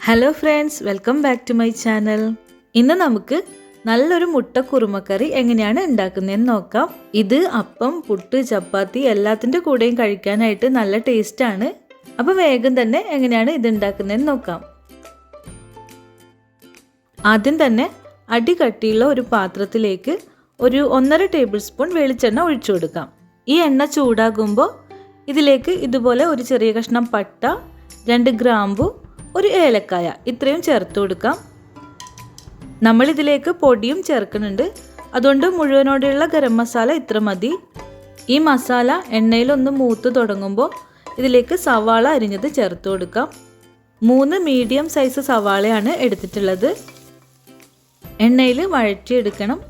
Hello friends, welcome back to my channel. ഇന്ന് നമുക്ക് നല്ലൊരു മുട്ട കുറുമക്കറി എങ്ങനെയാണ് ഉണ്ടാക്കുന്നതെന്ന് നോക്കാം. ഇത് അപ്പം, പുട്ട്, ചപ്പാത്തി എല്ലാത്തിൻ്റെ കൂടെയും കഴിക്കാനായിട്ട് നല്ല ടേസ്റ്റാണ്. അപ്പോൾ വേഗം തന്നെ എങ്ങനെയാണ് ഇത് ഉണ്ടാക്കുന്നതെന്ന് നോക്കാം. ആദ്യം തന്നെ അടി കട്ടിയുള്ള ഒരു പാത്രത്തിലേക്ക് ഒരു 1.5 ടേബിൾ സ്പൂൺ വെളിച്ചെണ്ണ ഒഴിച്ചു കൊടുക്കാം. ഈ എണ്ണ ചൂടാകുമ്പോൾ ഇതിലേക്ക് ഇതുപോലെ ഒരു ചെറിയ കഷ്ണം പട്ട, 2 ഗ്രാമ്പു, ഒരു ഏലക്കായ ഇത്രയും ചേർത്ത് കൊടുക്കാം. നമ്മളിതിലേക്ക് പൊടിയും ചേർക്കുന്നുണ്ട്, അതുകൊണ്ട് മുഴുവനോടെയുള്ള ഗരം മസാല ഇത്ര മതി. ഈ മസാല എണ്ണയിലൊന്ന് മൂത്ത് തുടങ്ങുമ്പോൾ ഇതിലേക്ക് സവാള അരിഞ്ഞത് ചേർത്ത് കൊടുക്കാം. 3 മീഡിയം സൈസ് സവാളയാണ് എടുത്തിട്ടുള്ളത്. എണ്ണയിൽ വഴറ്റിയെടുക്കണം.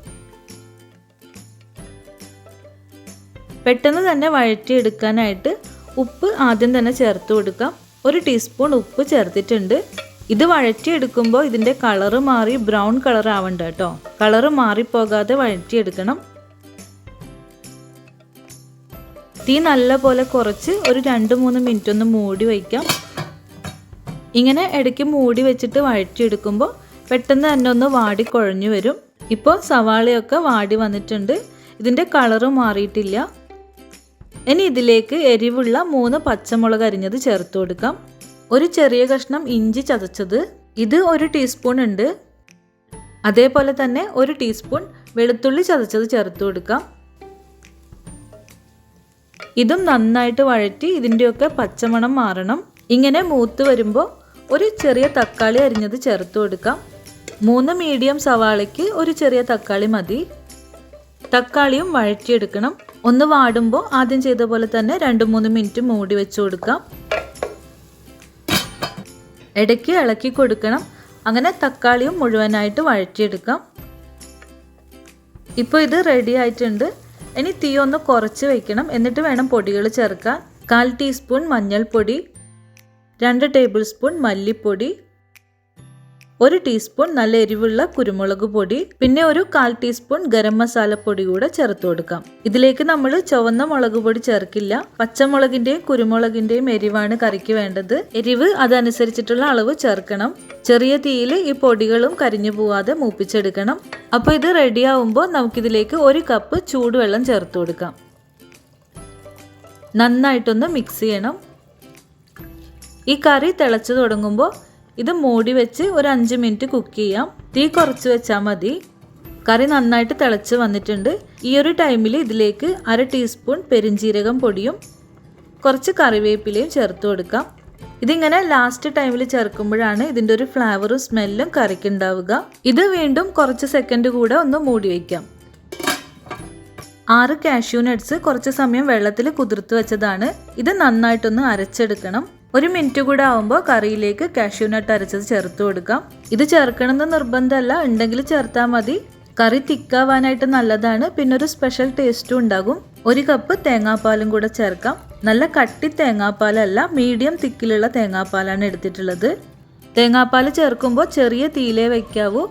പെട്ടെന്ന് തന്നെ വഴറ്റിയെടുക്കാനായിട്ട് ഉപ്പ് ആദ്യം തന്നെ ചേർത്ത് കൊടുക്കാം. 1 ടീസ്പൂൺ ഉപ്പ് ചേർത്തിട്ടുണ്ട്. ഇത് വഴറ്റിയെടുക്കുമ്പോൾ ഇതിൻ്റെ കളറ് മാറി ബ്രൗൺ കളർ ആവണ്ട കേട്ടോ. കളറ് മാറിപ്പോകാതെ വഴറ്റിയെടുക്കണം. തീ നല്ലപോലെ കുറച്ച് ഒരു 2-3 മിനിറ്റ് ഒന്ന് മൂടി വയ്ക്കാം. ഇങ്ങനെ ഇടയ്ക്ക് മൂടി വെച്ചിട്ട് വഴറ്റിയെടുക്കുമ്പോൾ പെട്ടെന്ന് തന്നെ ഒന്ന് വാടി കുഴഞ്ഞു വരും. ഇപ്പോൾ സവാളയൊക്കെ വാടി വന്നിട്ടുണ്ട്. ഇതിൻ്റെ കളറ് മാറിയിട്ടില്ല. ഇനി ഇതിലേക്ക് എരിവുള്ള 3 പച്ചമുളക് അരിഞ്ഞത് ചേർത്ത് കൊടുക്കാം. ഒരു ചെറിയ കഷ്ണം ഇഞ്ചി ചതച്ചത്, ഇത് 1 ടീസ്പൂൺ ഉണ്ട്. അതേപോലെ തന്നെ 1 ടീസ്പൂൺ വെളുത്തുള്ളി ചതച്ചത് ചേർത്ത് കൊടുക്കാം. ഇതും നന്നായിട്ട് വഴറ്റി ഇതിൻ്റെയൊക്കെ പച്ചമണം മാറണം. ഇങ്ങനെ മൂത്ത് വരുമ്പോൾ ഒരു ചെറിയ തക്കാളി അരിഞ്ഞത് ചേർത്ത് കൊടുക്കാം. 3 മീഡിയം സവാളയ്ക്ക് ഒരു ചെറിയ തക്കാളി മതി. തക്കാളിയും വഴറ്റിയെടുക്കണം. ഒന്ന് വാടുമ്പോൾ ആദ്യം ചെയ്ത പോലെ തന്നെ 2-3 മിനിറ്റ് മൂടി വെച്ച് കൊടുക്കാം. ഇടയ്ക്ക് ഇളക്കി കൊടുക്കണം. അങ്ങനെ തക്കാളിയും മുഴുവനായിട്ട് വഴറ്റിയെടുക്കാം. ഇപ്പോൾ ഇത് റെഡി ആയിട്ടുണ്ട്. ഇനി തീ ഒന്ന് കുറച്ച് വയ്ക്കണം. എന്നിട്ട് വേണം പൊടികൾ ചേർക്കാൻ. 1/4 ടീസ്പൂൺ മഞ്ഞൾപ്പൊടി, 2 ടേബിൾ സ്പൂൺ മല്ലിപ്പൊടി, 1 ടീസ്പൂൺ നല്ല എരിവുള്ള കുരുമുളക് പൊടി, പിന്നെ ഒരു 1/4 ടീസ്പൂൺ ഗരം മസാല പൊടി കൂടെ ചേർത്ത് കൊടുക്കാം. ഇതിലേക്ക് നമ്മൾ ചുവന്ന മുളക് പൊടി ചേർക്കില്ല. പച്ചമുളകിന്റെയും കുരുമുളകിന്റെയും എരിവാണ് കറിക്ക് വേണ്ടത്. എരിവ് അതനുസരിച്ചിട്ടുള്ള അളവ് ചേർക്കണം. ചെറിയ തീയിൽ ഈ പൊടികളും കരിഞ്ഞു പോവാതെ മൂപ്പിച്ചെടുക്കണം. അപ്പോൾ ഇത് റെഡി ആവുമ്പോൾ നമുക്കിതിലേക്ക് 1 കപ്പ് ചൂടുവെള്ളം ചേർത്ത് കൊടുക്കാം. നന്നായിട്ടൊന്ന് മിക്സ് ചെയ്യണം. ഈ കറി തിളച്ചു തുടങ്ങുമ്പോൾ ഇത് മൂടി വെച്ച് ഒരു 5 മിനിറ്റ് കുക്ക് ചെയ്യാം. തീ കുറച്ച് വെച്ചാൽ മതി. കറി നന്നായിട്ട് തിളച്ച് വന്നിട്ടുണ്ട്. ഈ ഒരു ടൈമിൽ ഇതിലേക്ക് 1/2 ടീസ്പൂൺ പെരിഞ്ജീരകം പൊടിയും കുറച്ച് കറിവേപ്പിലയും ചേർത്ത് കൊടുക്കാം. ഇതിങ്ങനെ ലാസ്റ്റ് ടൈമിൽ ചേർക്കുമ്പോഴാണ് ഇതിൻ്റെ ഒരു ഫ്ലേവറും സ്മെല്ലും കറിക്ക് ഉണ്ടാവുക. ഇത് വീണ്ടും കുറച്ച് സെക്കൻഡ് കൂടെ ഒന്ന് മൂടി വയ്ക്കാം. 6 കാഷ്യൂ നട്ട്സ് കുറച്ച് സമയം വെള്ളത്തിൽ കുതിർത്ത് വെച്ചതാണ്. ഇത് നന്നായിട്ടൊന്ന് അരച്ചെടുക്കണം. 1 മിനിറ്റ് കൂടെ ആവുമ്പോൾ കറിയിലേക്ക് കാഷ്യൂ നട്ട് അരച്ചത് ചേർത്ത് കൊടുക്കാം. ഇത് ചേർക്കണമെന്ന് നിർബന്ധമല്ല, ഉണ്ടെങ്കിൽ ചേർത്താൽ മതി. കറി തിക്കാവാനായിട്ട് നല്ലതാണ്. പിന്നെ ഒരു സ്പെഷ്യൽ ടേസ്റ്റും ഉണ്ടാകും. 1 കപ്പ് തേങ്ങാപ്പാലും കൂടെ ചേർക്കാം. നല്ല കട്ടി തേങ്ങാപ്പാലല്ല, മീഡിയം തിക്കിലുള്ള തേങ്ങാപ്പാലാണ് എടുത്തിട്ടുള്ളത്. തേങ്ങാപ്പാൽ ചേർക്കുമ്പോൾ ചെറിയ തീയിലേ വയ്ക്കാവൂ.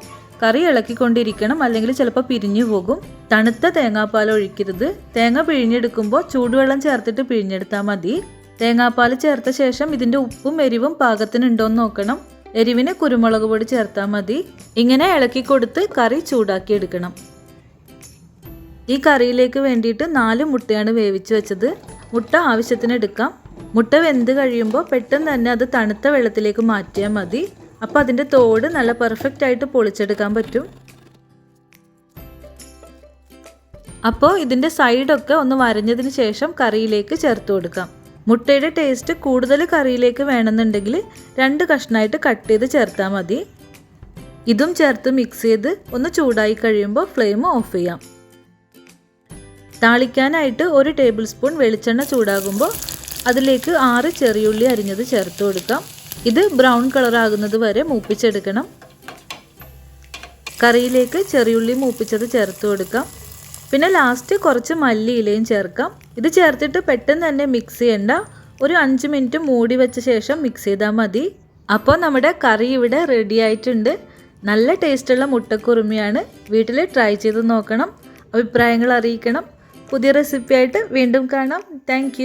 കറി ഇളക്കിക്കൊണ്ടിരിക്കണം, അല്ലെങ്കിൽ ചിലപ്പോൾ പിരിഞ്ഞു പോകും. തണുത്ത തേങ്ങാപ്പാൽ ഒഴിക്കരുത്. തേങ്ങ പിഴിഞ്ഞെടുക്കുമ്പോൾ ചൂടുവെള്ളം ചേർത്തിട്ട് പിഴിഞ്ഞെടുത്താൽ മതി. തേങ്ങാപ്പാൽ ചേർത്ത ശേഷം ഇതിൻ്റെ ഉപ്പും എരിവും പാകത്തിനുണ്ടോയെന്ന് നോക്കണം. എരിവിന് കുരുമുളക് പൊടി ചേർത്താൽ മതി. ഇങ്ങനെ ഇളക്കി കൊടുത്ത് കറി ചൂടാക്കി എടുക്കണം. ഈ കറിയിലേക്ക് വേണ്ടിയിട്ട് 4 മുട്ടയാണ് വേവിച്ച് വെച്ചത്. മുട്ട ആവശ്യത്തിന് എടുക്കാം. മുട്ട വെന്ത് കഴിയുമ്പോൾ പെട്ടെന്ന് തന്നെ അത് തണുത്ത വെള്ളത്തിലേക്ക് മാറ്റിയാൽ മതി. അപ്പോൾ അതിൻ്റെ തോട് നല്ല പെർഫെക്റ്റ് ആയിട്ട് പൊളിച്ചെടുക്കാൻ പറ്റും. അപ്പോൾ ഇതിൻ്റെ സൈഡൊക്കെ ഒന്ന് വരഞ്ഞതിന് ശേഷം കറിയിലേക്ക് ചേർത്ത് കൊടുക്കാം. മുട്ടയുടെ ടേസ്റ്റ് കൂടുതൽ കറിയിലേക്ക് വേണമെന്നുണ്ടെങ്കിൽ 2 കഷ്ണമായിട്ട് കട്ട് ചെയ്ത് ചേർത്താൽ മതി. ഇതും ചേർത്ത് മിക്സ് ചെയ്ത് ഒന്ന് ചൂടായി കഴിയുമ്പോൾ ഫ്ലെയിം ഓഫ് ചെയ്യാം. താളിക്കാനായിട്ട് 1 ടേബിൾ സ്പൂൺ വെളിച്ചെണ്ണ ചൂടാകുമ്പോൾ അതിലേക്ക് 6 ചെറിയുള്ളി അരിഞ്ഞത് ചേർത്ത് കൊടുക്കാം. ഇത് ബ്രൗൺ കളർ ആകുന്നത് വരെ മൂപ്പിച്ചെടുക്കണം. കറിയിലേക്ക് ചെറിയുള്ളി മൂപ്പിച്ചത് ചേർത്ത് കൊടുക്കാം. പിന്നെ ലാസ്റ്റ് കുറച്ച് മല്ലിയിലയും ചേർക്കാം. ഇത് ചേർത്തിട്ട് പെട്ടെന്ന് തന്നെ മിക്സ് ചെയ്യണ്ട. ഒരു 5 മിനിറ്റ് മൂടി വെച്ച ശേഷം മിക്സ് ചെയ്താൽ മതി. അപ്പോൾ നമ്മുടെ കറി ഇവിടെ റെഡി ആയിട്ടുണ്ട്. നല്ല ടേസ്റ്റുള്ള മുട്ടക്കുറുമിയാണ്. വീട്ടിൽ ട്രൈ ചെയ്ത് നോക്കണം. അഭിപ്രായങ്ങൾ അറിയിക്കണം. പുതിയ റെസിപ്പി ആയിട്ട് വീണ്ടും കാണാം. താങ്ക്